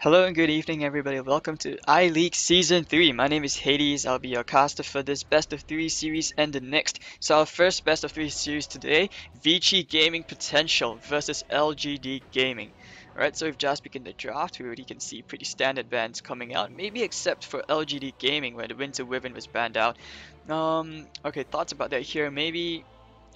Hello and good evening, everybody. Welcome to iLeague Season 3. My name is Hades. I'll be your caster for this Best of 3 series and the next. So our first Best of 3 series today, VG Gaming Potential versus LGD Gaming. Alright, so we've just begun the draft. We already can see pretty standard bans coming out, maybe except for LGD Gaming where the Winter Wyvern was banned out. Okay, thoughts about that here. Maybe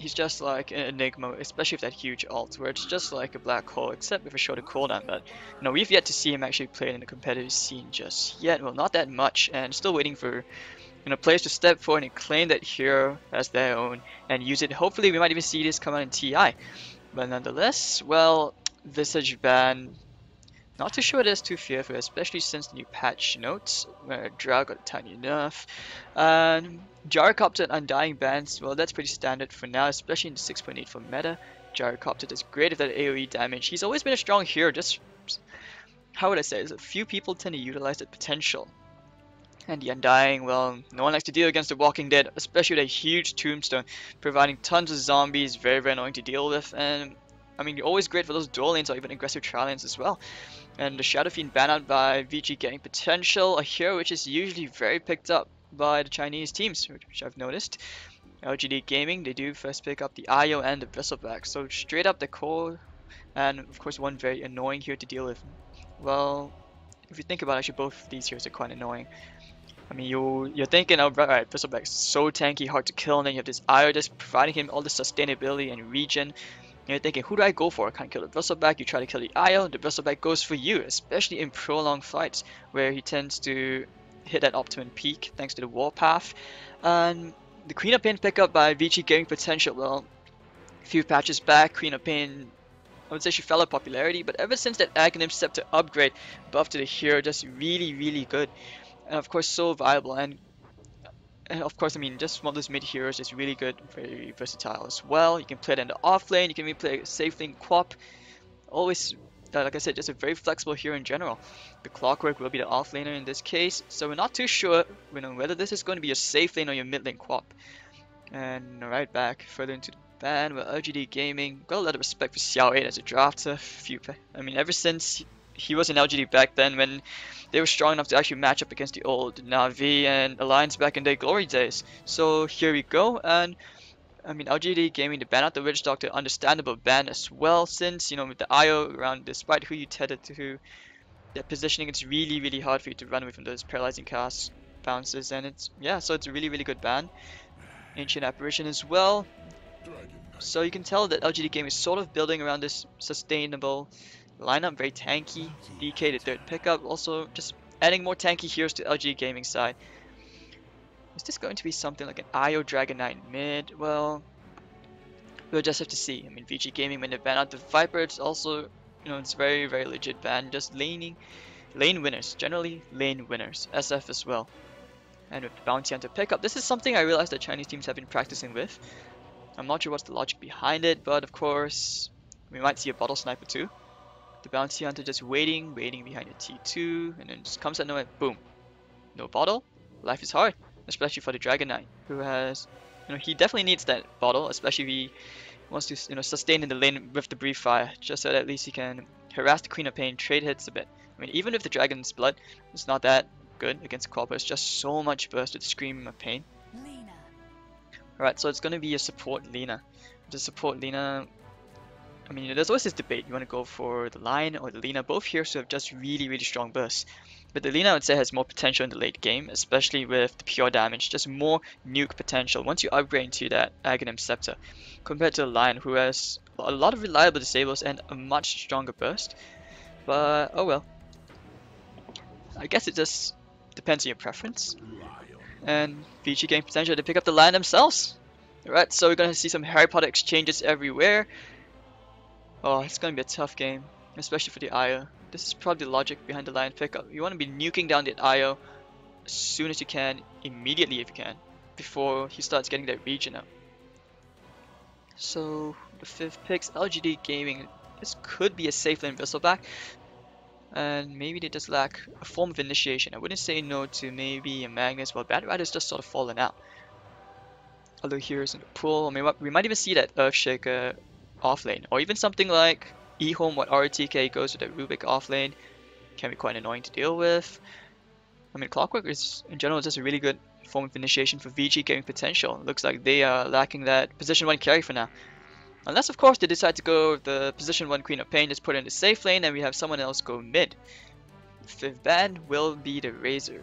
he's just like an enigma, especially with that huge ult, where it's just like a black hole, except with a shorter cooldown. But we've yet to see him actually play in the competitive scene just yet. Well, not that much, and still waiting for players to step forward and claim that hero as their own and use it. Hopefully, we might even see this come out in TI. But nonetheless, well, Visage ban. Not too sure it is too fearful, especially since the new patch notes, where Drow got a tiny nerf. And Gyrocopter and Undying bans, well that's pretty standard for now, especially in the 6.8 for meta. Gyrocopter does great at that AoE damage. He's always been a strong hero, just, how would I say, a few people tend to utilize that potential. And the Undying, well, no one likes to deal against the Walking Dead, especially with a huge tombstone, providing tons of zombies, very annoying to deal with, and I mean, you're always great for those dual lanes or even aggressive trial lanes as well. And the Shadow Fiend banned out by VG Gaming Potential, a hero which is usually very picked up by the Chinese teams, which I've noticed. LGD Gaming, they do first pick up the IO and the Bristleback, so straight up the core, and of course one very annoying hero to deal with. Well, if you think about it, actually both of these heroes are quite annoying. I mean, you're thinking, oh, right, Bristleback's so tanky, hard to kill, and then you have this IO just providing him all the sustainability and regen. You're thinking, who do I go for? I can't kill the Bristleback. You try to kill the IO, the Bristleback goes for you, especially in prolonged fights where he tends to hit that optimum peak thanks to the warpath. And the Queen of Pain pickup by VG Gaming Potential, well, a few patches back, Queen of Pain, I would say she fell in popularity, but ever since that Aghanim Scepter upgrade, buff to the hero, just really good. And of course, so viable. And of course, I mean, just one of those mid heroes is really good, very versatile as well. You can play it in the off lane, you can even play safe lane Quap. Always, like I said, just a very flexible hero in general. The Clockwork will be the off laner in this case, so we're not too sure whether this is going to be your safe lane or your mid lane Quap. And right back further into the ban, well, LGD Gaming, got a lot of respect for Xiao 8 as a drafter. I mean, ever since he was in LGD back then when they were strong enough to actually match up against the old Na'Vi and Alliance back in their glory days. So here we go, and I mean LGD Gaming to ban out the Witch Doctor, understandable ban as well, since with the IO around, despite who you tethered to, that positioning, it's really hard for you to run away from those paralyzing cast bounces, and it's so it's a really good ban. Ancient Apparition as well. So you can tell that LGD Gaming is sort of building around this sustainable lineup, very tanky. DK the third pickup, also just adding more tanky heroes to LG Gaming side. Is this going to be something like an IO Dragon Knight mid? Well, we'll just have to see. I mean, VG Gaming, when they ban out the Viper, it's also, it's very legit ban. Just lane winners, generally lane winners. SF as well. And with the Bounty Hunter pickup, this is something I realized that Chinese teams have been practicing with. I'm not sure what's the logic behind it, but of course, we might see a Bottle Sniper too. The Bounty Hunter just waiting behind the T2, and then just comes out nowhere, boom. No bottle, life is hard, especially for the Dragon Knight, who has, he definitely needs that bottle, especially if he wants to, sustain in the lane with the Brief Fire, just so that at least he can harass the Queen of Pain, trade hits a bit. I mean, even if the Dragon's Blood is not that good against Quapper, it's just so much burst with Scream of Pain. Alright, so it's going to be a support Lina. The support Lina, I mean, there's always this debate. You want to go for the Lion or the Lina. Both heroes have just really strong bursts. But the Lina, I would say, has more potential in the late game, especially with the pure damage. Just more nuke potential once you upgrade into that Aghanim Scepter, compared to the Lion, who has a lot of reliable disables and a much stronger burst. But, oh well. I guess it just depends on your preference. And VG Gaming Potential to pick up the Lion themselves. Alright, so we're going to see some Harry Potter exchanges everywhere. Oh, it's going to be a tough game, especially for the IO. This is probably the logic behind the Lion pickup. You want to be nuking down the IO as soon as you can, immediately if you can, before he starts getting that regen up. So, the 5th picks, LGD Gaming. This could be a safe lane Bristleback, and maybe they just lack a form of initiation. I wouldn't say no to maybe a Magnus, while Bad Rider's just sort of fallen out. Other heroes in the pool, I mean, we might even see that Earthshaker off lane, or even something like eHome what RTK goes with the Rubik off lane. can be quite annoying to deal with. I mean, Clockwork is in general just a really good form of initiation for VG Gaming Potential. Looks like they are lacking that position 1 carry for now. Unless, of course, they decide to go with the position 1 Queen of Pain, just put it in the safe lane, and we have someone else go mid. The 5th ban will be the Razor.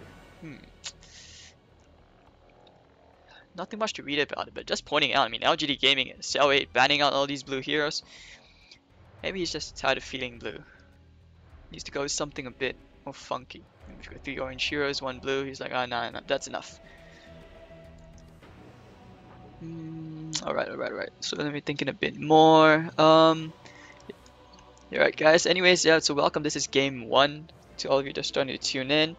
Nothing much to read about it, but just pointing out, I mean, LGD Gaming, Cell8 banning out all these blue heroes. Maybe he's just tired of feeling blue. Needs to go with something a bit more funky. We've got 3 orange heroes, 1 blue. He's like, ah, nah, that's enough. Alright. So let me thinking a bit more. Alright, guys. Anyways, yeah. So welcome. This is game 1 to all of you just starting to tune in.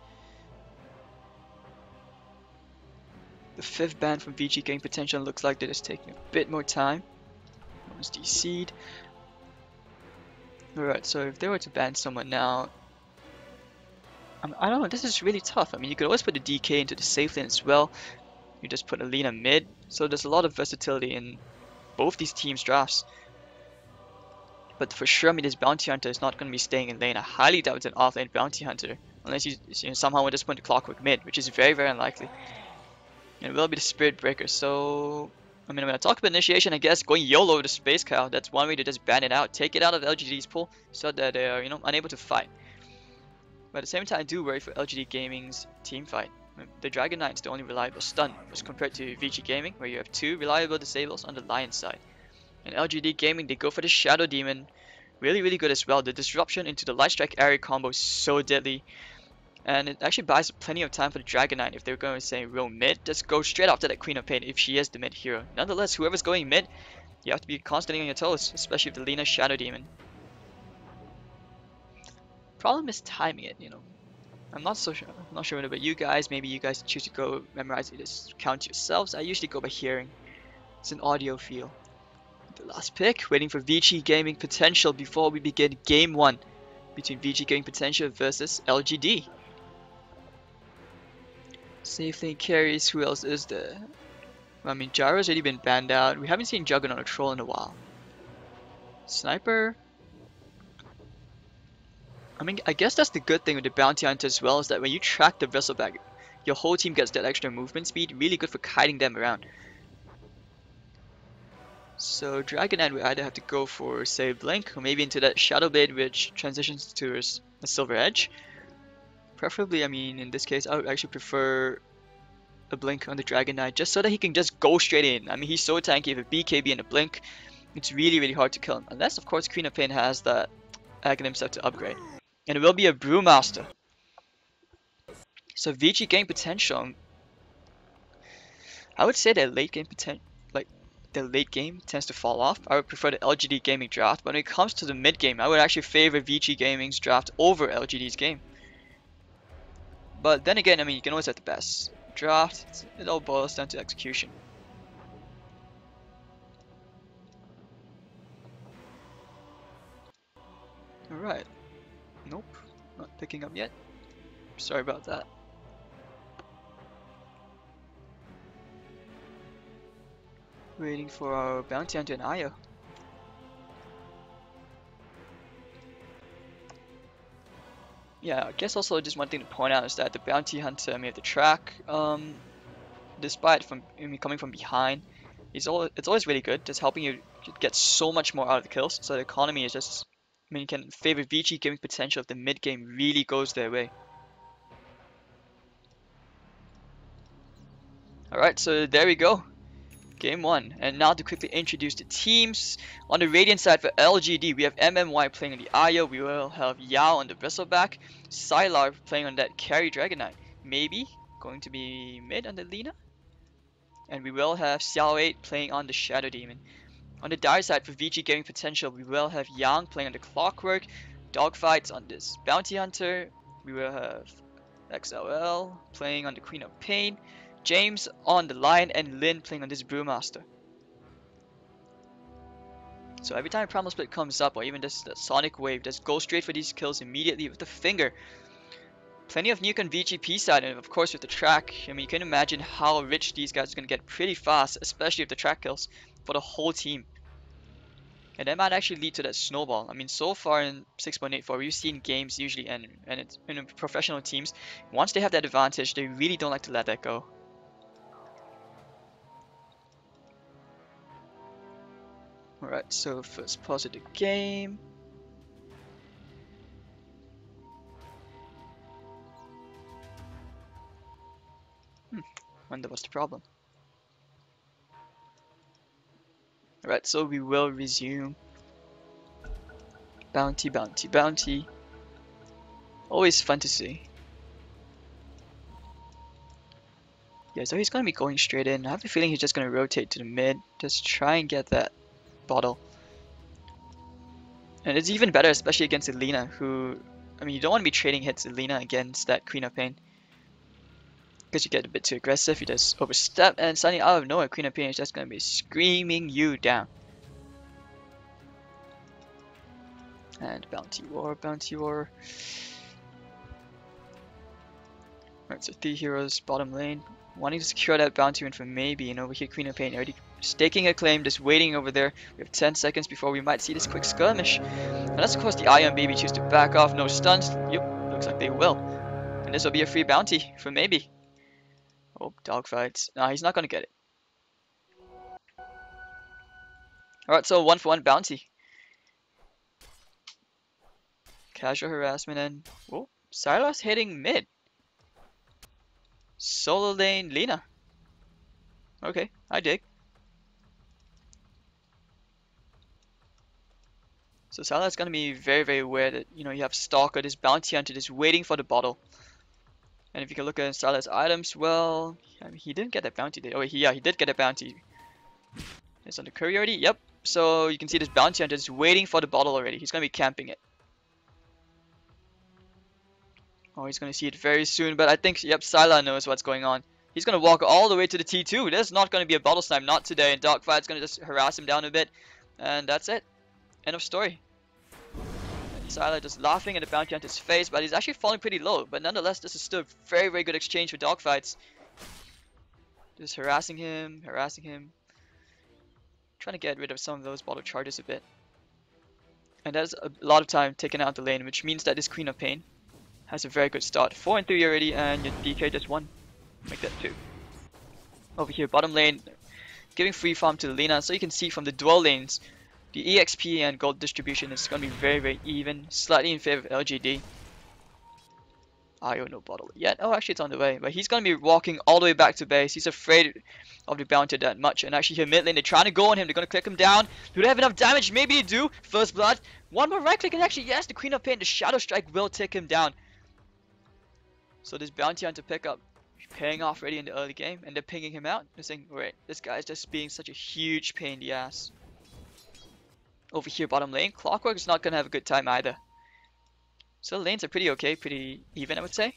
The 5th ban from VG Gaming Potential looks like they're just taking a bit more time. One's DC'd. Alright, so if they were to ban someone now, I don't know, this is really tough. I mean, you could always put the DK into the safe lane as well. You just put Alina mid, so there's a lot of versatility in both these teams' drafts. But for sure, I mean, this Bounty Hunter is not going to be staying in lane. I highly doubt it's an off-lane Bounty Hunter, unless you somehow want to just put the Clockwork mid, which is very, very unlikely. And it will be the Spirit Breaker, so I mean, when I talk about initiation, I guess going YOLO to Space Cow, that's one way to just ban it out, take it out of LGD's pool, so that they are, unable to fight. But at the same time, I do worry for LGD Gaming's team fight. The Dragon Knight's the only reliable stun, as compared to VG Gaming, where you have 2 reliable disables on the Lion side. And LGD Gaming, they go for the Shadow Demon, really, really good as well. The disruption into the Light Strike area combo is so deadly. And it actually buys plenty of time for the Dragon Knight if they're going to say real mid. Just go straight after that Queen of Pain if she is the mid hero. Nonetheless, whoever's going mid, you have to be constantly on your toes, especially with the Lina Shadow Demon. Problem is timing it, I'm not so sure. I'm not sure about you guys. Maybe you guys choose to go memorize it, just count yourselves. I usually go by hearing. It's an audio feel. The last pick, waiting for VG Gaming Potential before we begin game 1 between VG Gaming Potential versus LGD. Safe lane carries, who else is there? Well, I mean, Gyro's already been banned out. We haven't seen Juggernaut or Troll in a while. Sniper? I mean, I guess that's the good thing with the Bounty Hunter as well, is that when you track the vessel back, your whole team gets that extra movement speed, really good for kiting them around. So Dragon Knight would either have to go for, say, Blink, or maybe into that Shadow Blade, which transitions to a Silver Edge. Preferably, I mean, in this case, I would actually prefer a Blink on the Dragon Knight, just so that he can just go straight in. I mean, he's so tanky with a BKB and a Blink, it's really, really hard to kill him. Unless, of course, Queen of Pain has that Aghanim stuff to upgrade. And it will be a Brewmaster. So VG Gaming Potential, I would say that late game the late game tends to fall off. I would prefer the LGD Gaming draft, but when it comes to the mid game, I would actually favor VG Gaming's draft over LGD's game. But then again, I mean, you can always have the best draft. It all boils down to execution. Alright. Nope, not picking up yet. Sorry about that. Waiting for our Bounty Hunter and Io. Yeah, I guess also just one thing to point out is that the Bounty Hunter, I mean, the track, despite coming from behind, it's always really good, just helping you get so much more out of the kills. So the economy is just, I mean, you can favor VG Gaming Potential if the mid game really goes their way. Alright, so there we go. Game 1. And now to quickly introduce the teams. On the Radiant side for LGD, we have MMY playing on the Io. We will have Yao on the Bristleback. Sylar playing on that carry Dragon Knight. Maybe going to be mid on the Lina. And we will have Xiao8 playing on the Shadow Demon. On the Dire side for VG Gaming Potential, we will have Yang playing on the Clockwork. Dogfights on this Bounty Hunter. We will have XLL playing on the Queen of Pain. James on the Lion, and Lin playing on this Brewmaster. So every time a Primal Split comes up, or even just the Sonic Wave, just go straight for these kills immediately with the finger. Plenty of nuke on VG.P side, and of course with the track, I mean, you can imagine how rich these guys are going to get pretty fast, especially with the track kills for the whole team. And that might actually lead to that snowball. I mean, so far in 6.84, we've seen games usually end, and it's in professional teams, once they have that advantage, they really don't like to let that go. Alright, so first pause of the game. Wonder what's the problem. Alright, so we will resume. Bounty, bounty, bounty. Always fun to see. Yeah, so he's gonna be going straight in. I have a feeling he's just gonna rotate to the mid. Just try and get that bottle. And it's even better, especially against Alina, who... I mean, you don't want to be trading hits Alina against that Queen of Pain. Because you get a bit too aggressive, you just overstep, and suddenly out of nowhere, Queen of Pain is just gonna be screaming you down. And Bounty War, Bounty War. Alright, so 3 heroes, bottom lane. Wanting to secure that bounty win for maybe, and over here Queen of Pain already staking a claim, just waiting over there. We have 10 seconds before we might see this quick skirmish. And that's of course the Iron Baby choose to back off, no stuns. Yep, looks like they will. And this will be a free bounty for maybe. Oh, dogfights. Nah, he's not gonna get it. Alright, so 1-for-1 bounty. Casual harassment and... Oh, Sylas hitting mid. Solo lane Lina. Okay, I dig. So Sylas gonna be very, very aware that, you know, you have Stalker, this bounty hunter, just waiting for the bottle. And if you can look at Sylas' items, well, I mean, he didn't get that bounty, did he? Oh, yeah, he did get a bounty. It's on the curry already? Yep. So you can see this bounty hunter is waiting for the bottle already. He's gonna be camping it. Oh, he's gonna see it very soon, but I think, yep, Syla knows what's going on. He's gonna walk all the way to the T2. There's not gonna be a bottle snipe, not today, and Dogfight's gonna just harass him down a bit. And that's it. End of story. And Syla just laughing at the bounty hunter's face, but he's actually falling pretty low. But nonetheless, this is still a very, very good exchange for Dogfights. Just harassing him, harassing him. Trying to get rid of some of those bottle charges a bit. And that's a lot of time taken out the lane, which means that this Queen of Pain has a very good start. 4 and 3 already, and your DK just 1. Make that 2. Over here, bottom lane, giving free farm to Lina. So you can see from the dual lanes, the EXP and gold distribution is going to be very, very even. Slightly in favor of LGD. IO no bottle yet. Oh, actually it's on the way. But he's going to be walking all the way back to base. He's afraid of the bounty that much. And actually here mid lane, they're trying to go on him. They're going to click him down. Do they have enough damage? Maybe they do. First blood. One more right click, and actually yes, the Queen of Pain, the Shadow Strike will take him down. So this bounty hunter pickup paying off already in the early game, and they're pinging him out. They're saying, wait, this guy's just being such a huge pain in the ass. Over here, bottom lane, Clockwork is not gonna have a good time either. So the lanes are pretty okay, pretty even, I would say.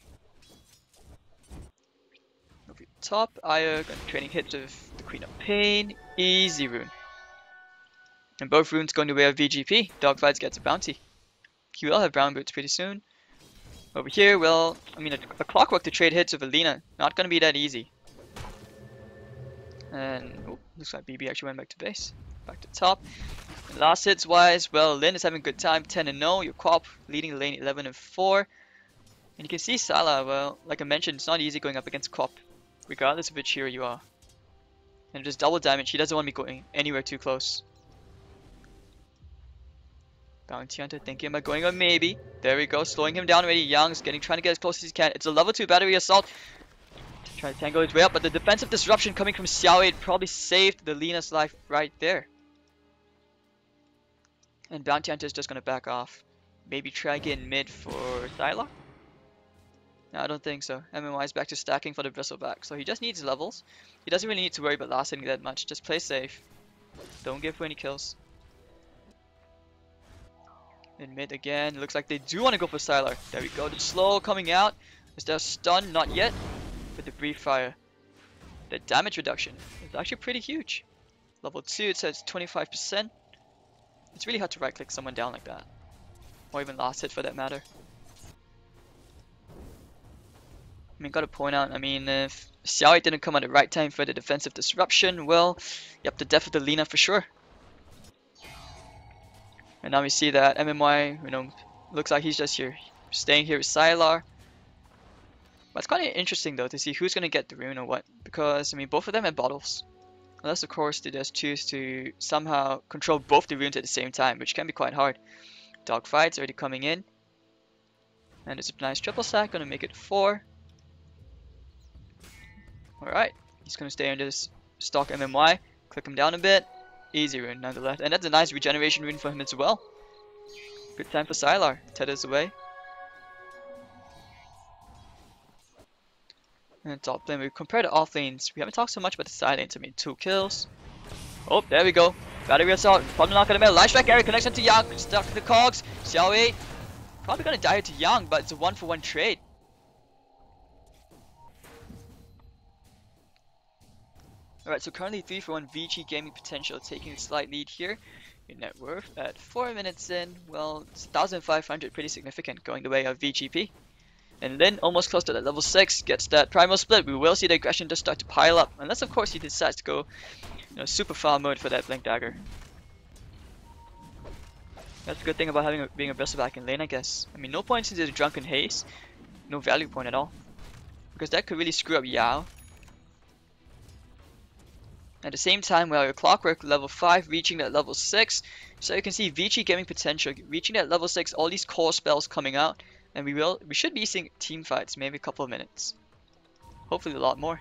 Over top, Aya gonna training hits with the Queen of Pain, easy rune. And both runes going the way of VG.P. Dogfights gets a bounty. He will have brown boots pretty soon. Over here, well, I mean, a Clockwork to trade hits with Alina. Not gonna be that easy. And, oh, looks like BB actually went back to base. Back to top. And last hits wise, well, Lin is having a good time, 10 and 0. Your Quap leading the lane 11 and 4. And you can see Syla, well, like I mentioned, it's not easy going up against Quap, regardless of which hero you are. And just double damage, he doesn't want me going anywhere too close. Bounty Hunter thinking about going on maybe. There we go, slowing him down already. Young's trying to get as close as he can. It's a level 2 battery assault. Trying to tangle his way up, but the defensive disruption coming from Xiao probably saved the Lina's life right there. And Bounty Hunter is just gonna back off. Maybe try getting mid for Syla? No, I don't think so. MMY is back to stacking for the Bristleback, so he just needs levels. He doesn't really need to worry about last hitting that much. Just play safe. Don't give for any kills. In mid again, looks like they do want to go for Sylar. There we go, the slow coming out. Is there a stun? Not yet. With the brief fire. The damage reduction is actually pretty huge. Level 2, it says 25%. It's really hard to right click someone down like that. Or even last hit for that matter. I mean, gotta point out, I mean, if Xiao didn't come at the right time for the defensive disruption, well, yep, the death of the Lina for sure. And now we see that MMY, looks like he's just here, staying here with Sylar. But it's kind of interesting though to see who's gonna get the rune or what, because I mean both of them have bottles. Unless of course they just choose to somehow control both the runes at the same time, which can be quite hard. Dogfight's already coming in. And it's a nice triple stack, gonna make it 4. Alright, he's gonna stay on this stock MMY. Click him down a bit. Easy rune nonetheless. And that's a nice regeneration rune for him as well. Good time for Sylar. Tethers away. And top lane, we compare to off lanes. We haven't talked so much about the side lanes. I mean, 2 kills. Oh, there we go. Battery assault. Probably not gonna middle. Light strike area connection to Yang. Stuck to the cogs. Xiao 8. Probably gonna die to Yang, but it's a 1-for-1 trade. Alright, so currently 3-for-1 VG Gaming Potential taking a slight lead here. Your net worth at 4 minutes in, well, it's 1,500, pretty significant, going the way of VG.P. And Lin, almost close to that level 6, gets that primal split. We will see the aggression just start to pile up, unless of course he decides to go super farm mode for that Blink Dagger. That's a good thing about being aggressive back in lane, I guess. I mean, no point into the Drunken Haze, no value point at all. Because that could really screw up Yao. At the same time, while your Clockwork level 5 reaching that level 6, so you can see VG Gaming Potential reaching that level 6, all these core spells coming out, and we should be seeing team fights, maybe a couple of minutes. Hopefully a lot more.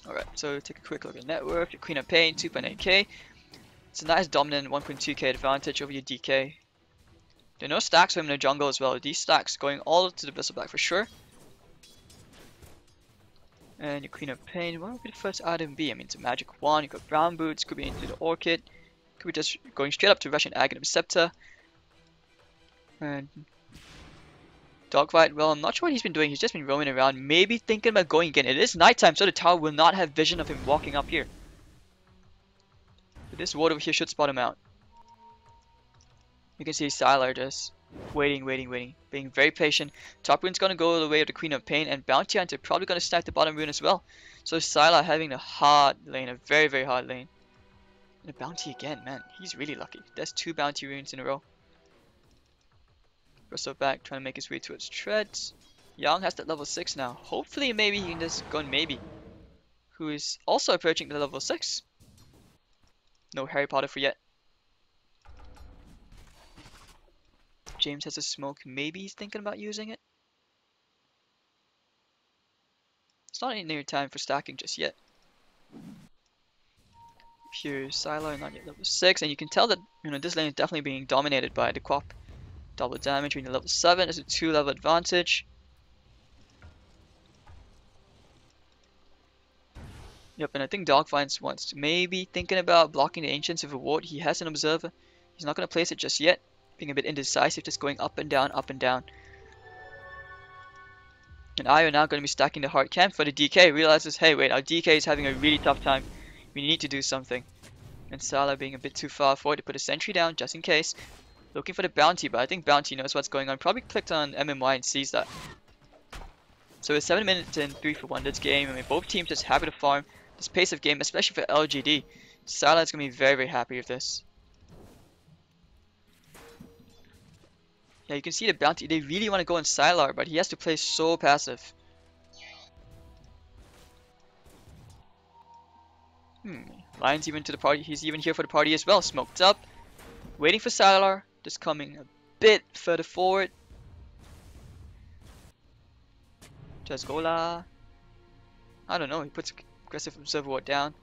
Alright, so take a quick look at net worth. Your Queen of Pain, 2.8k. It's a nice dominant 1.2k advantage over your DK. There are no stacks for him in the jungle as well. These stacks going all to the Bristleback for sure. And your Queen of Pain, what would be the first item be? I mean, it's a magic wand, you got brown boots, could be into the Orchid, could be just going straight up to Russian Aghanim Scepter. And Dogfight, well, I'm not sure what he's been doing, he's just been roaming around, maybe thinking about going again. It is nighttime, so the tower will not have vision of him walking up here. But this ward over here should spot him out. You can see Sylar just waiting, being very patient. Top rune's gonna go the way of the Queen of Pain, and Bounty Hunter probably gonna stack the bottom rune as well. So Sylar having a hard lane, a very hard lane. And a bounty again, man, he's really lucky. That's 2 bounty runes in a row. Bristle back, trying to make his way towards Treads. Yang has that level 6 now. Hopefully maybe he can just go on Maybe, who is also approaching the level 6. No Harry Potter for yet. James has a smoke, maybe he's thinking about using it. It's not near time for stacking just yet. Here's Sylar, not yet level 6, and you can tell that this lane is definitely being dominated by the Quap. Double damage being level 7, is a 2-level advantage. Yep, and I think Dogfights wants to maybe thinking about blocking the Ancients with a ward. He has an Observer. He's not going to place it just yet. Being a bit indecisive, just going up and down, up and down. And I are now going to be stacking the hard camp for the DK. Realizes, hey, wait, our DK is having a really tough time. We need to do something. And Sylar being a bit too far forward to put a sentry down, just in case. Looking for the bounty, but I think bounty knows what's going on. Probably clicked on MMY and sees that. So it's 7 minutes in, 3-for-1 this game. I mean, both teams just happy to farm this pace of game, especially for LGD. Sylar is going to be very happy with this. Yeah, you can see the bounty. They really want to go on Sylar, but he has to play so passive. Lion's even to the party. He's even here for the party as well. Smoked up. Waiting for Sylar. Just coming a bit further forward. Just Gola. I don't know. He puts aggressive observer ward down.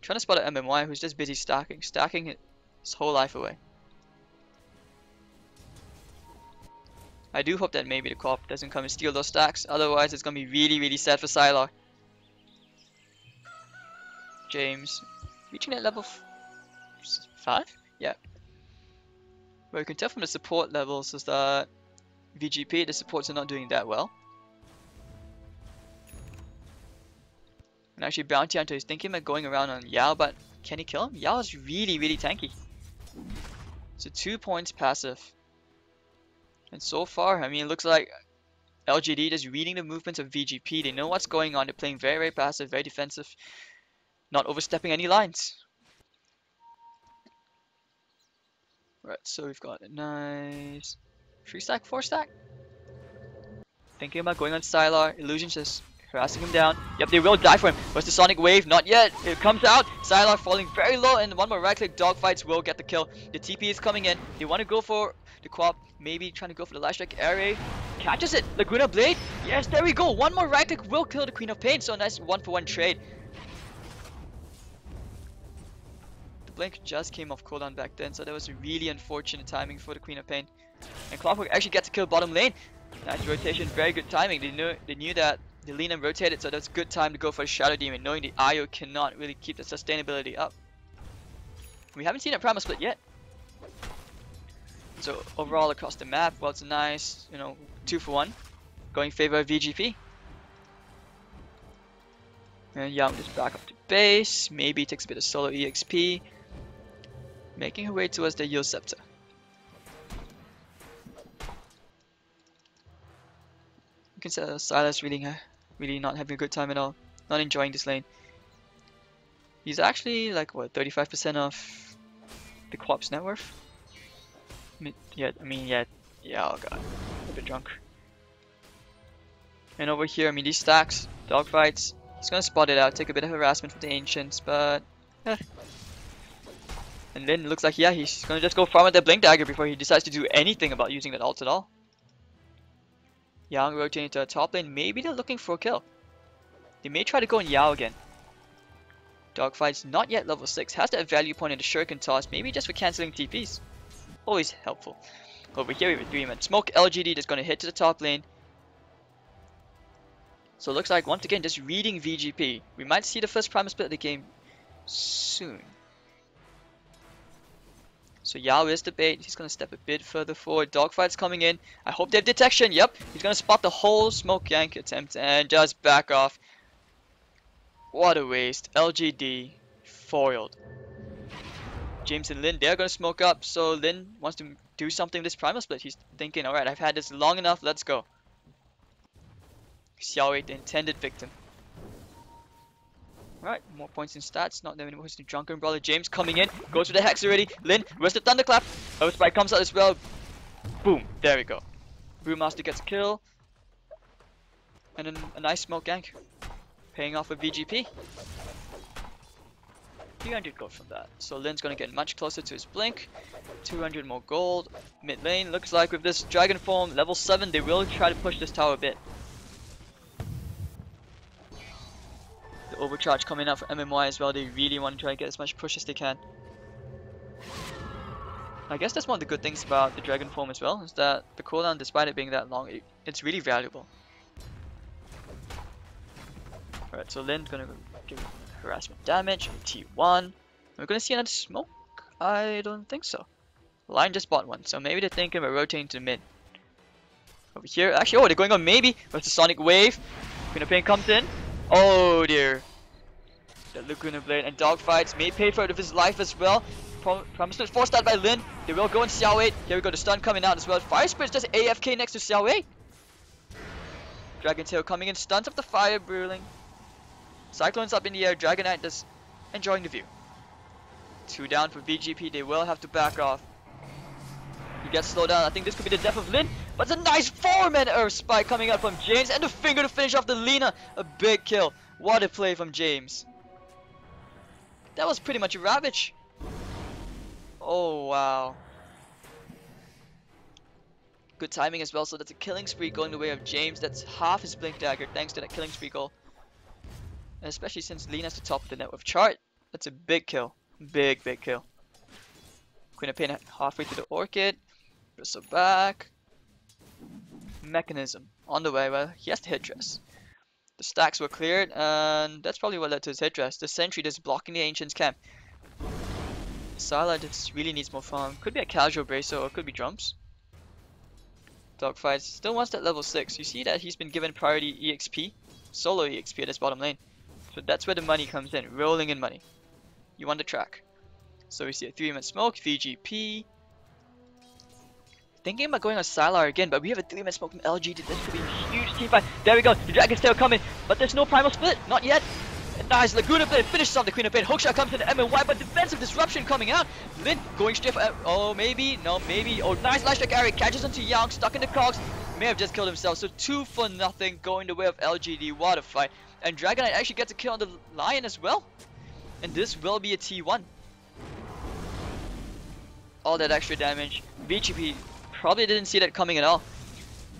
Trying to spot an MMY who's just busy stacking. Stacking his whole life away. I do hope that maybe the co-op doesn't come and steal those stacks. Otherwise, it's going to be really sad for Sylar. James reaching that level 5? Yeah. But you can tell from the support levels is that VG.P, the supports are not doing that well. And actually Bounty Hunter is thinking about going around on Yao, but can he kill him? Yao is really tanky. So 2 points passive. And so far, I mean, it looks like LGD just reading the movements of VG.P. They know what's going on. They're playing very passive, very defensive. not overstepping any lines. Right, so we've got a nice 3-stack, 4-stack. Thinking about going on Sylar. Illusion just harassing him down. Yep, they will die for him. What's the Sonic Wave? Not yet. It comes out. Sylar falling very low, and one more right-click dogfights will get the kill. The TP is coming in. They want to go for the Quap. Maybe trying to go for the Last Strike array. Catches it. Laguna Blade. Yes, there we go. One more right-click will kill the Queen of Pain. So a nice 1-for-1 trade. The Blink just came off cooldown back then, so that was really unfortunate timing for the Queen of Pain. And Clockwork actually gets to kill bottom lane. Nice rotation, very good timing. They knew that the Lina rotated, so that's a good time to go for a Shadow Demon, knowing the IO cannot really keep the sustainability up. We haven't seen a Primal Split yet. So overall across the map, well, it's a nice, 2-for-1, going in favor of VG.P. And Young just back up to base, maybe takes a bit of solo EXP, making her way towards the Yield Scepter. You can see Silas really not having a good time at all, not enjoying this lane. He's actually like what, 35% of the Quap's net worth? Yeah, oh god, a bit drunk. And over here, these stacks, dogfights, he's gonna spot it out, take a bit of harassment from the Ancients, but And then it looks like, yeah, he's gonna just go farm at that Blink Dagger before he decides to do anything about using that ult at all. Yang rotating to the top lane, maybe they're looking for a kill. They may try to go in Yao again. Dogfight's not yet level 6, has that value point in the Shuriken toss, maybe just for cancelling TPs. Always helpful. Over here we have a 3-man smoke, LGD that's gonna hit to the top lane. So it looks like once again just reading VG.P. We might see the first Primal Split of the game soon. So Yao is the bait, he's gonna step a bit further forward, dogfight's coming in, I hope they have detection, yep, he's gonna spot the whole smoke yank attempt and just back off. What a waste, LGD foiled. James and Lin, they're gonna smoke up, so Lin wants to do something with this Primal Split, he's thinking, alright, I've had this long enough, let's go. Xiaowei, the intended victim. Alright, more points in stats, not that many points to Drunken Brawler. James coming in, goes for the Hex already. Lin, where's the Thunderclap? Oh, Spike comes out as well. Boom, there we go. Brewmaster gets a kill. And then a nice smoke gank. Paying off with VG.P. 300 gold from that. So Lin's gonna get much closer to his Blink. 200 more gold. Mid lane, looks like with this Dragon Form, level 7, they will try to push this tower a bit. Overcharge coming out for MMY as well, they really want to try and get as much push as they can. I guess that's one of the good things about the Dragon Form as well, is that the cooldown, despite it being that long, it's really valuable. Alright, so Lin's gonna give harassment damage, T1. We're gonna see another smoke? I don't think so. Line just bought one, so maybe they're thinking about rotating to mid. Over here, actually, oh, they're going on maybe, with the Sonic Wave. Queen of Pain comes in. Oh dear. That Laguna Blade and dogfights may pay for it with his life as well. Promise Split forced out by Lin. They will go in Xiaowei. Here we go, the stun coming out as well. Fire Spirit's just AFK next to Xiaowei. Dragon Tail coming in, stuns up the fire brewing. Cyclone's up in the air, Dragonite just enjoying the view. 2 down for VG.P, they will have to back off. He gets slowed down, I think this could be the death of Lin. But it's a nice 4-man Earth Spike coming out from James, and the finger to finish off the Lina. A big kill. What a play from James. That was pretty much a ravage. Oh wow. Good timing as well, so that's a killing spree going the way of James. That's half his Blink Dagger thanks to that killing spree goal. And especially since Lina's the top of the net worth chart, that's a big kill. Big kill. Queen of Pain halfway to the Orchid. Bristle back. Mechanism on the way. Well, he has the headdress. The stacks were cleared, and that's probably what led to his headdress. The sentry that's blocking the Ancient's camp. Sala just really needs more farm. Could be a casual bracer or could be drums. Dogfights still wants that level 6. You see that he's been given priority EXP, solo EXP at his bottom lane. So that's where the money comes in, rolling in money. You want the track. So we see a 3-man smoke, VG.P. Thinking about going on Sylar again, but we have a 3-man smoke from LGD. This could be a huge team fight. There we go, the Dragon's Tail coming, but there's no Primal Split, not yet. Nice Laguna Blade finishes off the Queen of Pain. Hookshot comes in the MNY, but defensive disruption coming out. Lin going straight for oh maybe, no maybe. Oh nice light strike area, catches onto Yang, stuck in the cogs. May have just killed himself. So 2 for nothing going the way of LGD. What a fight. And Dragon Knight actually gets a kill on the Lion as well. And this will be a T1. All that extra damage. VG.P probably didn't see that coming at all.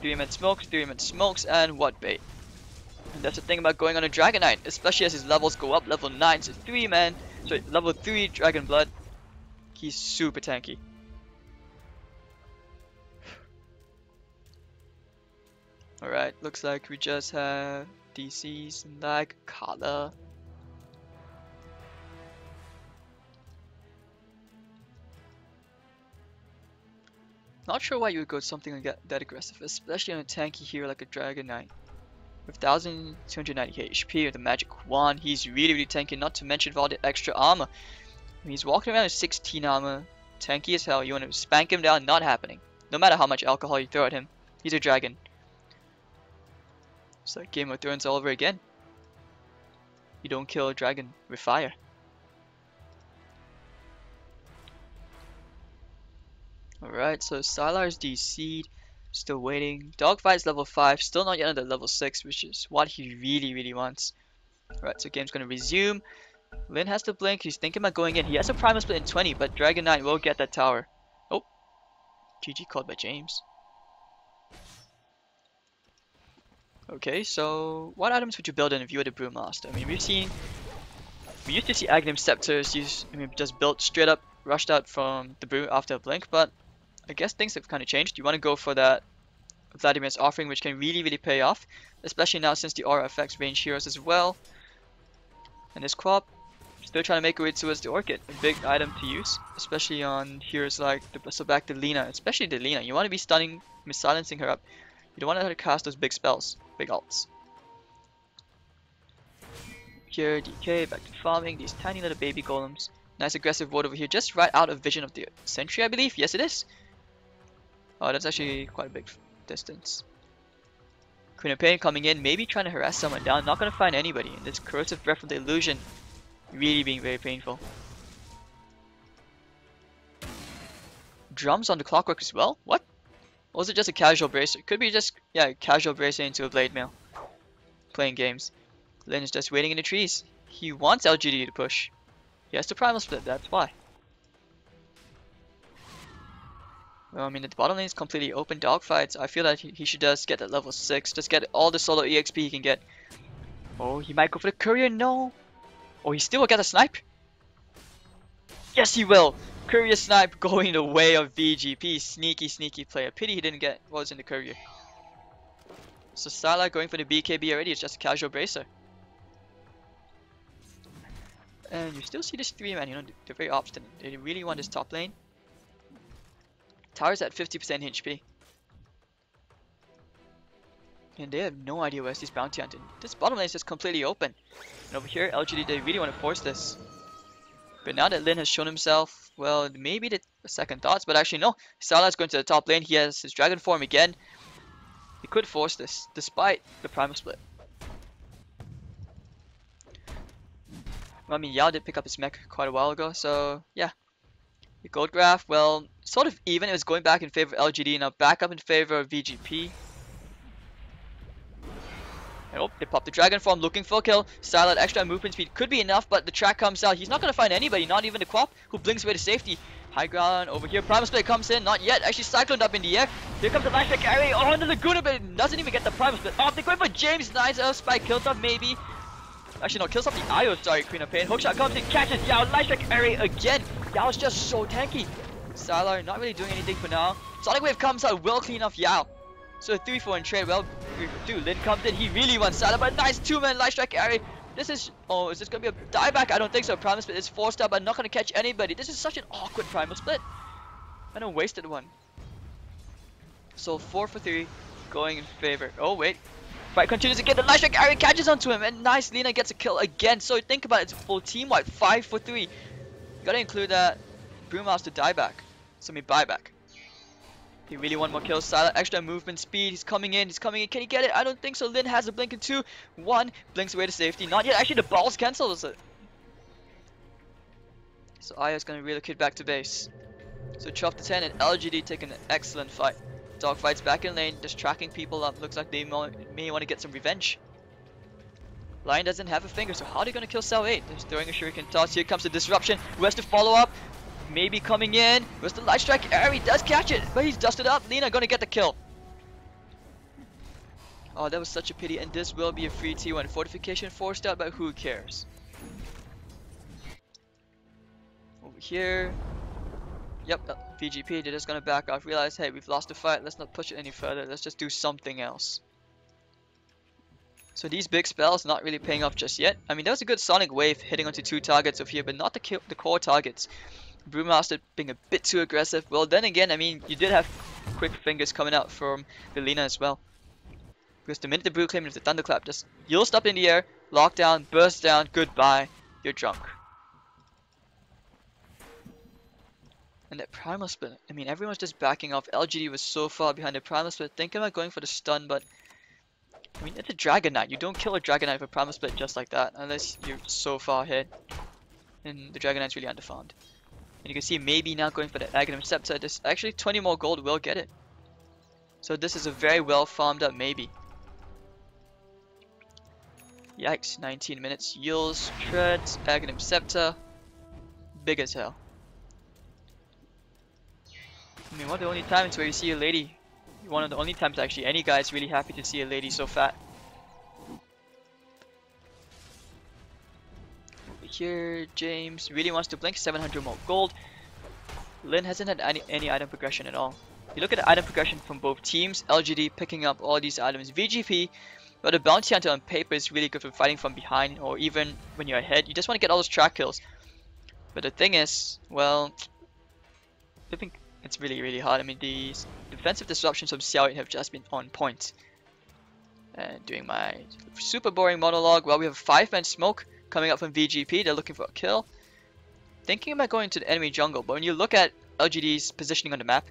3-man smokes, 3-man smokes, and what bait? And that's the thing about going on a Dragon Knight, especially as his levels go up. Level 9, so 3-man, so level 3 Dragon Blood. He's super tanky. Alright, looks like we just have DCs and lag, Kala. Not sure why you would go something like that aggressive, especially on a tanky hero like a Dragon Knight. With 1290 HP with the magic wand, he's really tanky, not to mention with all the extra armor. I mean, he's walking around with 16 armor, tanky as hell. You want to spank him down, not happening. No matter how much alcohol you throw at him, he's a dragon. It's like Game of Thrones all over again. You don't kill a dragon with fire. Alright, so Sylar's DC'd, still waiting. Dogfight's level 5, still not yet under level 6, which is what he really wants. Alright, so game's gonna resume. Lin has to blink, he's thinking about going in. He has a primal split in 20, but Dragon Knight will get that tower. Oh, GG called by James. Okay, so what items would you build in if you were the Brewmaster? I mean, we used to see Aghanim Scepters just built straight up, rushed out from the Brew after a blink, but I guess things have kind of changed. You want to go for that Vladimir's Offering, which can really pay off, especially now since the aura affects range heroes as well. And this Quap, still trying to make a way towards the Orchid, a big item to use, especially on heroes like so back to Lina, especially the Lina. You want to be stunning, silencing her up. You don't want her to cast those big spells, big ults. Here, DK, back to farming these tiny little baby golems. Nice aggressive ward over here, just right out of vision of the sentry, I believe. Yes, it is. Oh, that's actually quite a big distance. Queen of Pain coming in, maybe trying to harass someone down. Not going to find anybody. And this corrosive breath from the illusion really being very painful. Drums on the clockwork as well? What? Or was it just a casual bracer? Could be just, yeah, casual bracer into a blade mail. Playing games. Lin is just waiting in the trees. He wants LGD to push. He has to primal split, that's why. Well, I mean, the bottom lane is completely open dogfights. I feel that he should just get that level 6. Just get all the solo EXP he can get. Oh, he might go for the courier. No. Oh, he still will get a snipe. Yes, he will. Courier snipe going the way of VG.P. Sneaky player. Pity he didn't get what was in the courier. So Sylar going for the BKB already. It's just a casual bracer. And you still see this 3-man, you know, they're very obstinate. They really want this top lane. Tower's at 50% HP. And they have no idea where's this bounty hunting. This bottom lane is just completely open. And over here, LGD, they really want to force this. But now that Lin has shown himself, well, maybe the second thoughts, but actually no. Sylar's going to the top lane, he has his dragon form again. He could force this, despite the primal split. I mean, Yao did pick up his mech quite a while ago, so yeah. The gold graph, well, sort of even. It was going back in favor of LGD, now back up in favor of VG.P. And oh, they popped the dragon form, looking for a kill. Sylar extra movement speed could be enough, but the track comes out. He's not going to find anybody, not even the Quap, who blinks away to safety. High ground over here. Primal Split comes in, not yet. Actually cycloned up in the air. Here comes the Light Strike carry. Oh, and the Laguna, but it doesn't even get the Primal Split. Oh, they're going for James. Nice spike kills up maybe. Actually, no, kills off the IO, sorry, Queen of Pain. Hookshot comes in, catches Yao, Light Strike area again. Yao's just so tanky. Sylar not really doing anything for now. Sonic Wave comes out, will clean off Yao. So 3-4 in trade, well, 3-4-2. Lin comes in, he really wants Sylar, but nice 2-man Light Strike area. This is, oh, is this going to be a dieback? I don't think so. Primal Split is forced out, but not going to catch anybody. This is such an awkward Primal Split. And a wasted one. So 4-for-3, going in favor. Oh, wait. Fight continues again. The Light Strike area catches onto him, and nice, Lina gets a kill again. So think about it, it's a full team wipe, 5-for-3. You gotta include that Brewmaster dieback. So I mean buyback. They really want more kills. Sylar, extra movement speed. He's coming in. He's coming in. Can he get it? I don't think so. Lin has a blink in 2. 1. Blinks away to safety. Not yet. Actually, the balls cancels it. So Aya's going to relocate back to base. So 12 to 10 and LGD taking an excellent fight. Dogfights back in lane. Just tracking people up. Looks like they may want to get some revenge. Lion doesn't have a finger, so how are they going to kill Cell 8? He's throwing a shuriken toss. Here comes the disruption. Who has to follow up? Maybe coming in. Where's the light strike? Ari does catch it, but he's dusted up. Lina going to get the kill. Oh, that was such a pity, and this will be a free T1. Fortification forced out, but who cares? Over here. Yep, VG.P, they're just going to back off. Realize, hey, we've lost the fight. Let's not push it any further. Let's just do something else. So these big spells not really paying off just yet. I mean, that was a good sonic wave hitting onto 2 targets over here, but not the core targets. Brewmaster being a bit too aggressive. Well, then again, I mean, you did have quick fingers coming out from the Lina as well. Because the minute the Brew claimed with the Thunderclap, just you'll stop in the air, lock down, burst down, goodbye, you're drunk. And that Primal Split, I mean, everyone's just backing off. LGD was so far behind the Primal Split, thinking about going for the stun, but I mean, it's a Dragon Knight. You don't kill a Dragon Knight with a Primal Split just like that, unless you're so far ahead. And the Dragon Knight's really underfarmed. And you can see maybe now going for the Aghanim Scepter. This actually 20 more gold will get it. So this is a very well farmed up maybe. Yikes, 19 minutes. Yules, Treads, Aghanim Scepter. Big as hell. I mean, one of the only times where you see a lady. One of the only times actually any guy is really happy to see a lady so fat. Over here, James really wants to blink. 700 more gold. Lin hasn't had any item progression at all. You look at the item progression from both teams. LGD picking up all these items. VG.P, but the bounty hunter on paper is really good for fighting from behind or even when you're ahead. You just want to get all those track kills. But the thing is, well, I think it's really hard. I mean, these defensive disruptions from Xiao have just been on point. And doing my super boring monologue. Well, we have a 5-man smoke coming up from VG.P. They're looking for a kill. Thinking about going to the enemy jungle, but when you look at LGD's positioning on the map,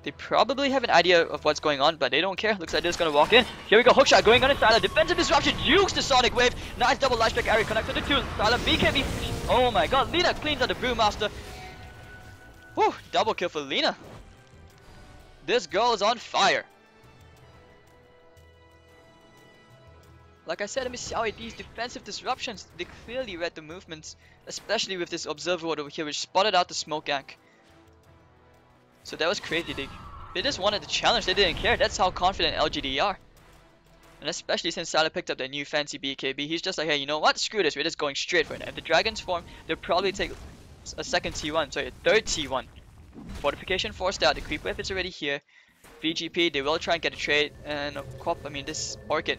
they probably have an idea of what's going on, but they don't care. Looks like they're just gonna walk in. Here we go, hookshot going on inside. Defensive disruption, jukes the sonic wave. Nice double light strike area connected to the 2. Sylar VG.P. Oh my god, Lina cleans out the Brewmaster. Whew, double kill for Lina. This girl is on fire. Like I said, I mean, Xiao, these defensive disruptions, they clearly read the movements, especially with this observer ward over here, which spotted out the smoke gank. So that was crazy. They just wanted the challenge. They didn't care. That's how confident LGD are. And especially since Sylar picked up their new fancy BKB, he's just like, hey, you know what? Screw this. We're just going straight for it. If the dragons form, they'll probably take a second T1, sorry, a third T1. Fortification forced out. The creep wave is already here. VG.P, they will try and get a trade. And I mean, this Orchid,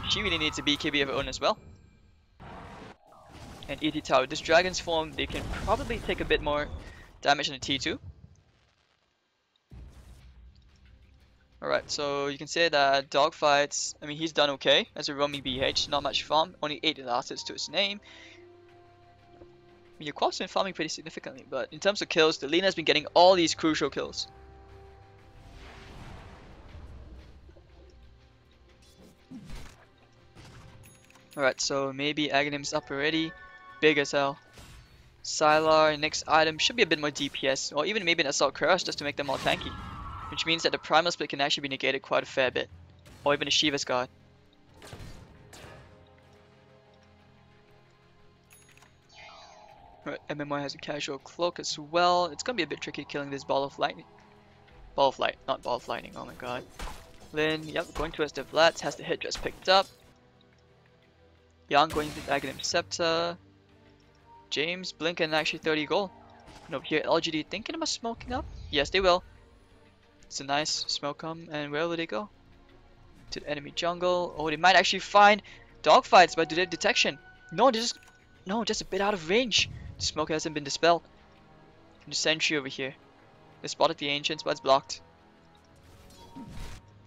she really needs a BKB of her own as well. And ET Tower, this dragon's form, they can probably take a bit more damage than a T2. Alright, so you can say that dogfights, I mean, he's done okay as a roaming BH, not much farm, only 8 assets to his name. I mean, your Quap's been farming pretty significantly, but in terms of kills, the Lina has been getting all these crucial kills. Alright, so maybe Aghanim's up already. Big as hell. Sylar, next item should be a bit more DPS, or even maybe an Assault Curse just to make them more tanky. Which means that the Primal Split can actually be negated quite a fair bit. Or even a Shiva's Guard. Right, MMY has a casual cloak as well. It's gonna be a bit tricky killing this Ball of Lightning. Ball of Light, not Ball of Lightning, oh my god. Lin, yep, going towards the Vlads, has the headdress picked up. Yang going to the Aghanim Scepter. James, Blink and actually 30 gold. And over here, LGD thinking about smoking up? Yes, they will. It's a nice smoke come, and where will they go? To the enemy jungle. Oh, they might actually find dogfights, but do they have detection? No, just a bit out of range. The smoke hasn't been dispelled. And the sentry over here. They spotted the ancients, but it's blocked.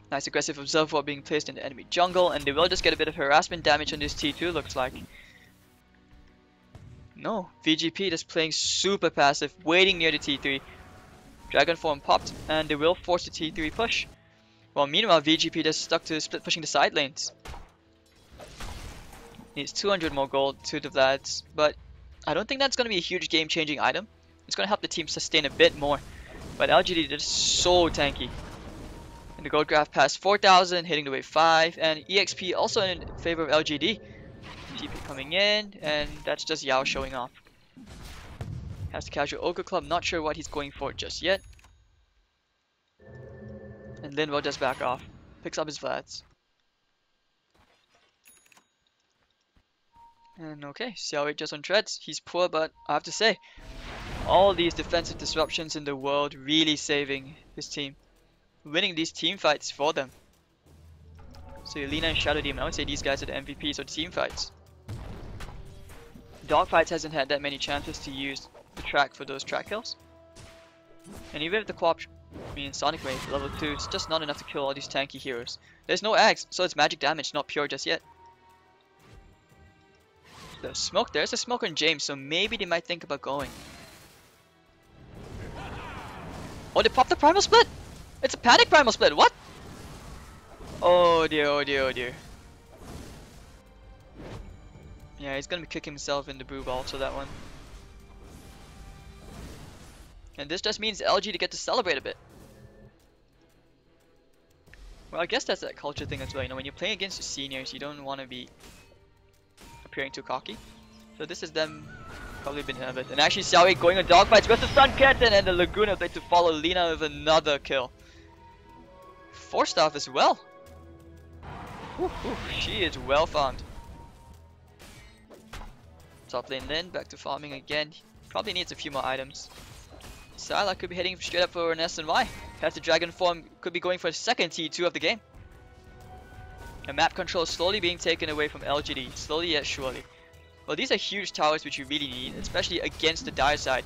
Nice aggressive observer being placed in the enemy jungle, and they will just get a bit of harassment damage on this T2, looks like. No, VG.P just playing super passive, waiting near the T3. Dragon Form popped, and they will force the T3 push. While meanwhile, VG.P just stuck to split pushing the side lanes. Needs 200 more gold to the Vlads, but I don't think that's going to be a huge game-changing item. It's going to help the team sustain a bit more. But LGD is so tanky. And the gold graph past 4,000, hitting the wave 5, and EXP also in favor of LGD. TP coming in, and that's just Yao showing off. Has the casual Ogre Club, not sure what he's going for just yet. And Lin will just back off. Picks up his Vlads. And okay, Xiao 8 just on treads. He's poor, but I have to say, all these defensive disruptions in the world really saving his team. Winning these team fights for them. So Yelena and Shadow Demon, I would say these guys are the MVPs of team fights. Dogfights hasn't had that many chances to use the track for those track kills. And even with the co-op, Sonic Wave level 2, it's just not enough to kill all these tanky heroes. There's no eggs, so it's magic damage, not pure just yet. The smoke, there's a smoke on James, so maybe they might think about going. Oh, they popped the Primal Split! It's a panic Primal Split, what? Oh dear, oh dear, oh dear. Yeah, he's gonna be kicking himself in the brew ball, so that one. And this just means LG to get to celebrate a bit. Well, I guess that's that culture thing as well. You know, when you're playing against the seniors, you don't want to be appearing too cocky. So this is them probably been nervous. And actually Xiao 8 going on dogfights with the Sun Kitten, and the Laguna played to follow Lina with another kill. 4 staff as well. She is well farmed. Top lane Lin, back to farming again. Probably needs a few more items. Sylar could be heading straight up for an SNY. Has the Dragon Form, could be going for a second T2 of the game. And map control is slowly being taken away from LGD, slowly yet surely. Well, these are huge towers which you really need, especially against the dire side.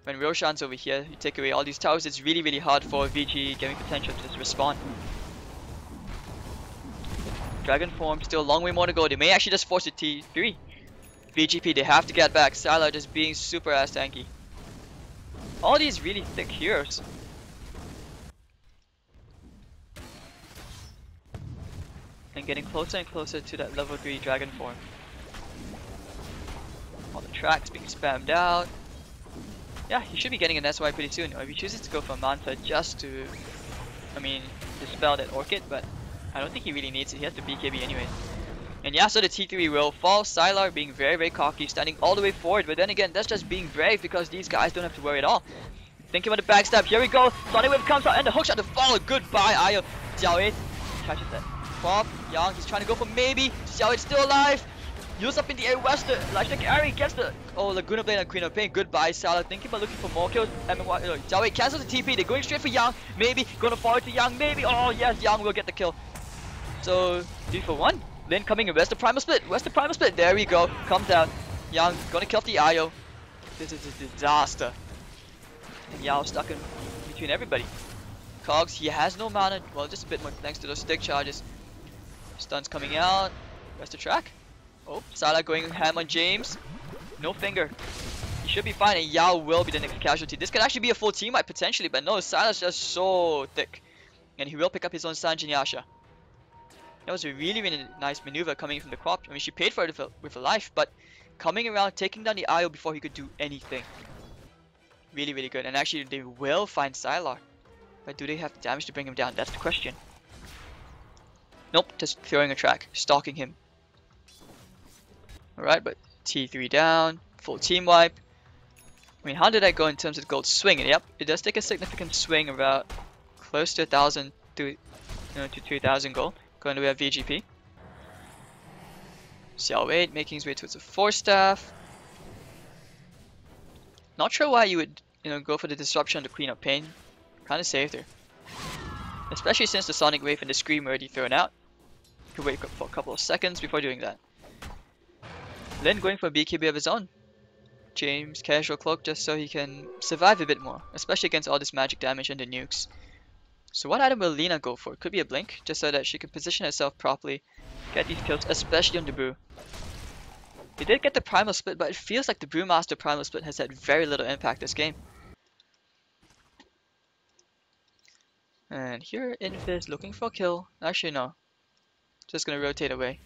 When Roshan's over here, you take away all these towers, it's really, really hard for VG Gaming Potential to just respond. Dragon Form, still a long way more to go. They may actually just force a T3. VG.P, they have to get back. Sylar just being super ass tanky. All these really thick heroes. And getting closer and closer to that level 3 Dragon Form. All the tracks being spammed out. Yeah, he should be getting an SY pretty soon. Or if he chooses to go for Manta just to, dispel that Orchid, but I don't think he really needs it. He has the BKB anyway. And yeah, so the T3 will fall. Sylar being very, very cocky, standing all the way forward. But then again, that's just being brave because these guys don't have to worry at all. Thinking about the backstab. Here we go. Sonic Wave comes out and the hookshot to follow. Goodbye, Ayo. Xiao 8 catches that. Pop. Yang, he's trying to go for maybe. Xiao 8 still alive. Use up in the air. Wester. Electric Ari gets the. Oh, Laguna Blade and Queen of Pain. Goodbye, Sylar. Thinking about looking for more kills. Xiao 8 cancels the TP. They're going straight for Yang. Maybe. Gonna forward to Yang. Maybe. Oh, yes. Yang will get the kill. So, 3 for 1. Lin coming in. Where's the Primal Split? Where's the Primal Split? There we go. Comes down. Yang gonna kill the Io. This is a disaster. And Yao stuck in between everybody. Cogs, he has no mana. Well, just a bit more thanks to those stick charges. Stuns coming out. Where's the track? Oh, Sylar going ham on James. No finger. He should be fine, and Yao will be the next casualty. This could actually be a full team fight potentially, but no, Sylar's just so thick. And he will pick up his own Sanjin Yasha. That was a really, really nice maneuver coming from the crop. I mean, she paid for it with her life, but coming around, taking down the IO before he could do anything. Really, really good. And actually, they will find Sylar. But do they have the damage to bring him down? That's the question. Nope, just throwing a track, stalking him. Alright, but T3 down, full team wipe. I mean, how did that go in terms of gold swinging? Yep, it does take a significant swing, about close to 1,000 to 2,000 gold. Going to have VG.P. Xiao 8 making his way towards a 4 staff. Not sure why you would, go for the disruption on the Queen of Pain. Kinda saved her. Especially since the Sonic Wave and the Scream were already thrown out. You could wait for a couple of seconds before doing that. Lin going for a BKB of his own. James casual cloak just so he can survive a bit more. Especially against all this magic damage and the nukes. So what item will Lina go for? Could be a blink, just so that she can position herself properly, get these kills, especially on the brew. They did get the Primal Split, but it feels like the Brewmaster Primal Split has had very little impact this game. And here Invis looking for a kill. Actually no. Just gonna rotate away.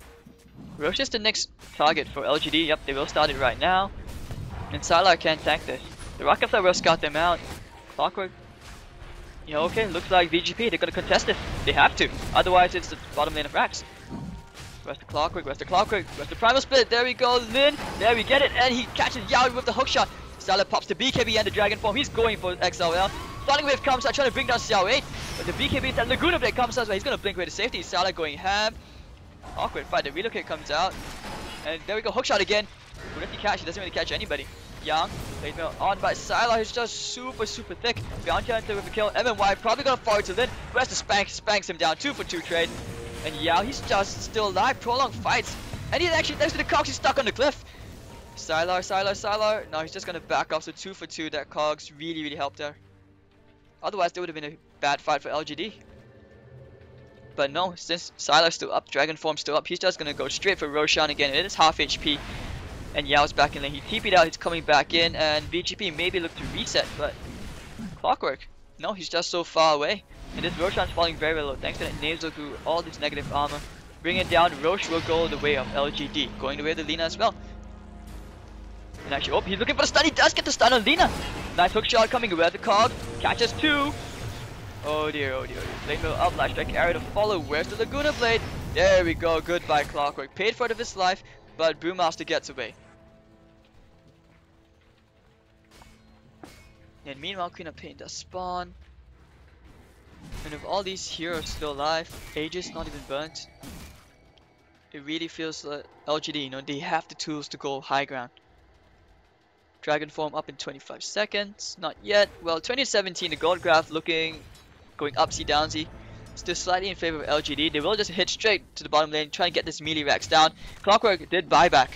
Roche is the next target for LGD. Yep, they will start it right now. And Sylar can't tank this. The Rocket Flare will scout them out. Clockwork. Yeah, okay, looks like VG.P, they're gonna contest this. They have to. Otherwise it's the bottom lane of Rax. Where's the Clockwork? Where's the Clockwork? Where's the Primal Split? There we go, Lin. There we get it. And he catches Yao with the hookshot. Sylar pops the BKB and the Dragon Form. He's going for XLL. Sonic Wave comes out trying to bring down Xiao 8. But the BKB and Laguna Blade comes out, but he's gonna blink away to safety. Sylar going ham. Awkward fight. The relocate comes out. And there we go, hookshot again. Who does he catch? He doesn't really catch anybody. Young, late mail on by Sylar, who's just super thick. Bounty Hunter with a kill. MMY probably gonna forward to Lin. Where's the spanks him down. 2 for 2 trade. And Yao, he's just still alive. Prolonged fights. And he's actually next to the Cogs, he's stuck on the cliff. Sylar. No, he's just gonna back off. So 2 for 2. That Cogs really helped there. Otherwise, there would have been a bad fight for LGD. But no, since Sylar's still up, Dragon Form's still up, he's just gonna go straight for Roshan again. It is half HP. And Yao's back in lane. He TP'd out, he's coming back in, and VG.P maybe look to reset, but Clockwork. No, he's just so far away. And this Roshan's falling very low thanks to that nasal goo, all this negative armor. Bring it down, Roche will go the way of LGD, going the way of the Lina as well. And actually, oh, he's looking for the stun, he does get the stun on Lina. Nice hook shot coming, where the Cog catches 2. Oh dear. Lane mill up, Lash Strike arrow to follow. Where's the Laguna Blade? There we go, goodbye Clockwork. Paid for it of his life, but Brewmaster gets away. And meanwhile, Queen of Pain does spawn. And with all these heroes still alive, Aegis not even burnt, it really feels like LGD, you know, they have the tools to go high ground. Dragon Form up in 25 seconds. Not yet. Well, 2017, the gold graph going upsy downsy. Still slightly in favor of LGD. They will just hit straight to the bottom lane, try and get this melee Rax down. Clockwork did buyback,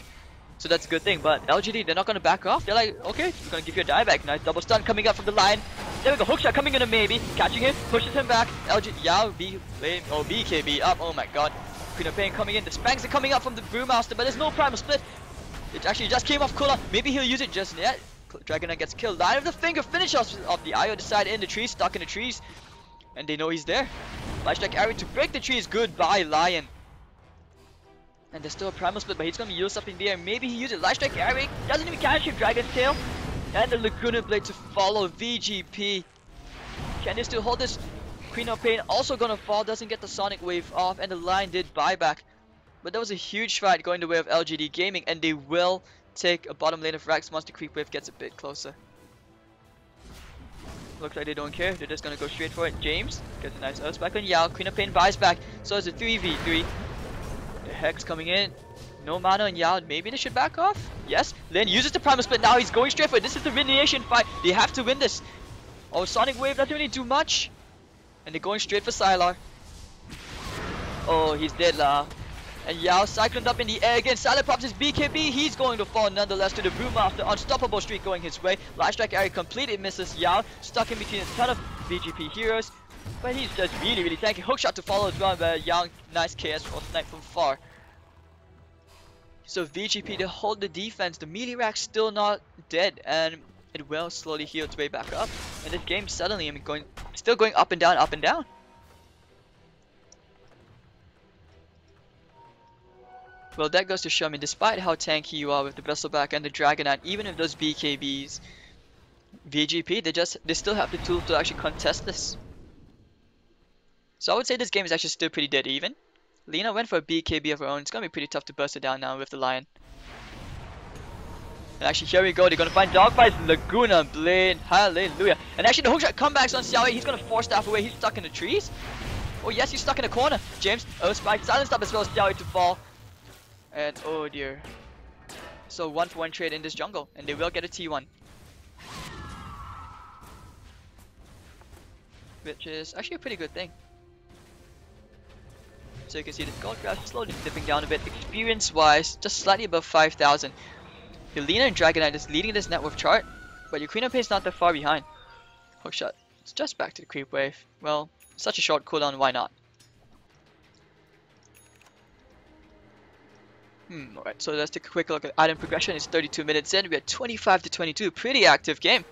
so that's a good thing. But LGD, they're not going to back off. They're like, okay, we're going to give you a dieback. Nice double stun coming up from the line. There we go, hookshot coming in a maybe. Catching him, pushes him back. Yao, BKB up. Oh my god. Queen of Pain coming in. The spanks are coming up from the Brewmaster, but there's no Primal Split. It actually just came off Kula. Maybe he'll use it just yet. Dragon Knight gets killed. Line of the finger finish off the IO side in the trees, stuck in the trees. And they know he's there. Light Strike arrow to break the trees. Goodbye, Lion. And there's still a Primal Split, but he's gonna use up in the air. Maybe he uses Light Strike arrow. Doesn't even catch him. Dragon's Tail. And the Laguna Blade to follow VG.P. Can they still hold this? Queen of Pain also gonna fall. Doesn't get the Sonic Wave off. And the line did buyback. But that was a huge fight going the way of LGD Gaming. And they will take a bottom lane of Rax once the creep wave gets a bit closer. Looks like they don't care. They're just gonna go straight for it. James gets a nice Earth back on Yao. Queen of Pain buys back. So it's a 3v3. The Hex coming in. No mana on Yao. Maybe they should back off. Yes. Lin uses the Primal Split. Now he's going straight for it. This is the Radiation fight. They have to win this. Oh, Sonic Wave doesn't really do much. And they're going straight for Sylar. Oh, he's dead lah. And Yao cycloned up in the air again. Sylar pops his BKB. He's going to fall nonetheless to the Brewmaster. Unstoppable streak going his way. Light Strike area completely misses Yao. Stuck in between a ton of VG.P heroes. But he's just really tanky. Hookshot to follow as well. But Yao, nice KS or snipe from far. So VG.P, they hold the defense. The melee rack's still not dead. And it will slowly heal its way back up. And this game suddenly, I mean, still going up and down, up and down. Well, that goes to show me, despite how tanky you are with the Bristleback and the Dragon Knight, even if those BKBs, VG.P, they still have the tools to actually contest this. So I would say this game is actually still pretty dead even. Lina went for a BKB of her own. It's gonna be pretty tough to burst it down now with the Lion. And actually, here we go. They're gonna find Dogfights, Laguna Blade, hallelujah. And actually, the hookshot comebacks on Xiao 8. He's gonna force staff away. He's stuck in the trees. Oh yes, he's stuck in a corner. James, Spike, silenced up as well as Xiao 8 to fall. And oh dear. So 1-for-1 trade in this jungle, and they will get a T1. Which is actually a pretty good thing. So you can see the gold graph slowly dipping down a bit. Experience wise, just slightly above 5,000. Your Lina and Dragon Knight is leading this net worth chart, but your Queen of Pain is not that far behind. Hookshot. It's just back to the creep wave. Well, such a short cooldown, why not? Alright, so let's take a quick look at item progression. It's 32 minutes in. We're at 25 to 22. Pretty active game.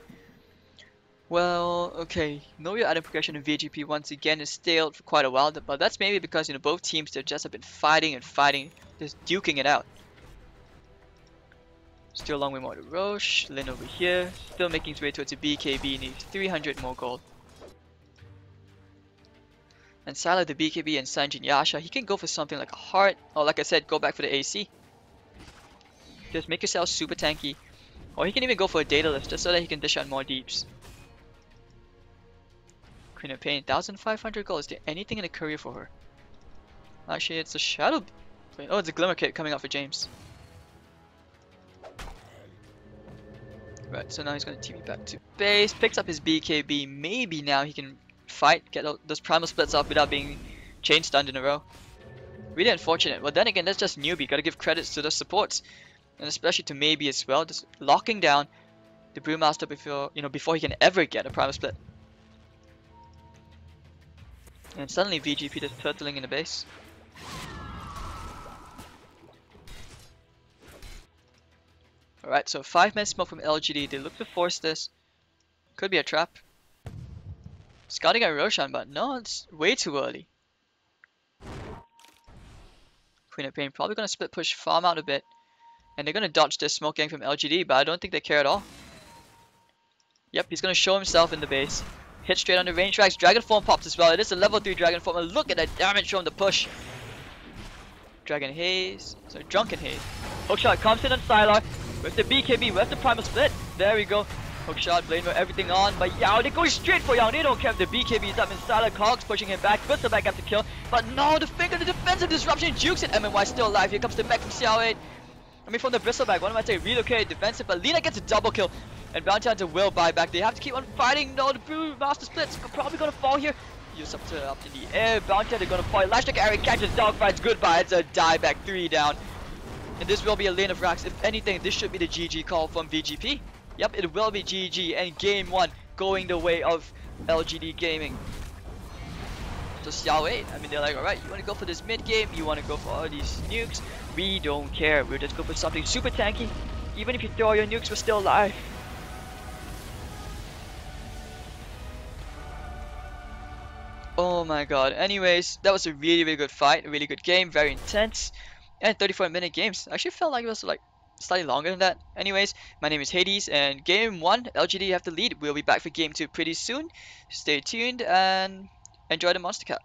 Well, okay, no real item progression in VG.P once again is stale for quite a while, but that's maybe because both teams they just have been fighting and fighting, just duking it out. Still a long way more to Roche, Lin over here, still making his way towards a BKB, needs 300 more gold. And Sylar the BKB and Sanjin Yasha, he can go for something like a heart, or like I said, go back for the AC. Just make yourself super tanky, or he can even go for a Daedalus just so that he can dish out more deeps. Queen of Pain, 1,500 gold. Is there anything in the career for her? Actually, it's a Shadow. Oh, it's a Glimmer Kit coming out for James. Right, so now he's going to TP back to base, picks up his BKB. Maybe now he can fight, get those primal splits off without being chain stunned in a row. Really unfortunate. Well, then again, that's just newbie. Gotta give credits to the supports, and especially to Maybe as well. Just locking down the Brewmaster before he can ever get a primal split. And suddenly VG.P just turtling in the base. Alright, so 5-man smoke from LGD. They look to force this. Could be a trap. Scouting at Roshan, but no, it's way too early. Queen of Pain probably going to split push farm out a bit. And they're going to dodge this smoke gang from LGD, but I don't think they care at all. Yep, he's going to show himself in the base. Hit straight on the range tracks. Dragon Form pops as well. It is a level 3 Dragon Form. And look at that damage from the push. Dragon Haze. Sorry, Drunken Haze. Hookshot comes in on Sylar. Where's the BKB? Where's the primal split? There we go. Hookshot, Blade, everything on. But Yao, they go straight for Yao. They don't care if the BKB is up in Sylar. Cogs pushing him back. Whistle back after kill. But no, the finger, the defensive disruption jukes it. MNY still alive. Here comes the back from Xiao 8. From the Bristleback. What am I saying? Relocate, defensive. But Lina gets a double kill. And Bounty Hunter will buy back. They have to keep on fighting. No, the Brewmaster splits probably gonna fall here. Use up in the air. Bounty Hunter gonna fall. Lashtek Area catches dogfights. Goodbye. It's a dieback 3 down. And this will be a lane of racks. If anything, this should be the GG call from VG.P. Yep, it will be GG. And game 1 going the way of LGD Gaming. So Xiao 8, they're like, alright, you wanna go for this mid game? You wanna go for all these nukes? We don't care. We'll just go for something super tanky. Even if you throw your nukes, we're still alive. Oh my god. Anyways, that was a really, really good fight. A really good game. Very intense. And 34-minute games. I actually felt like it was like slightly longer than that. Anyways, my name is Hades. And game 1, LGD have the lead. We'll be back for game 2 pretty soon. Stay tuned and enjoy the Monster Cap.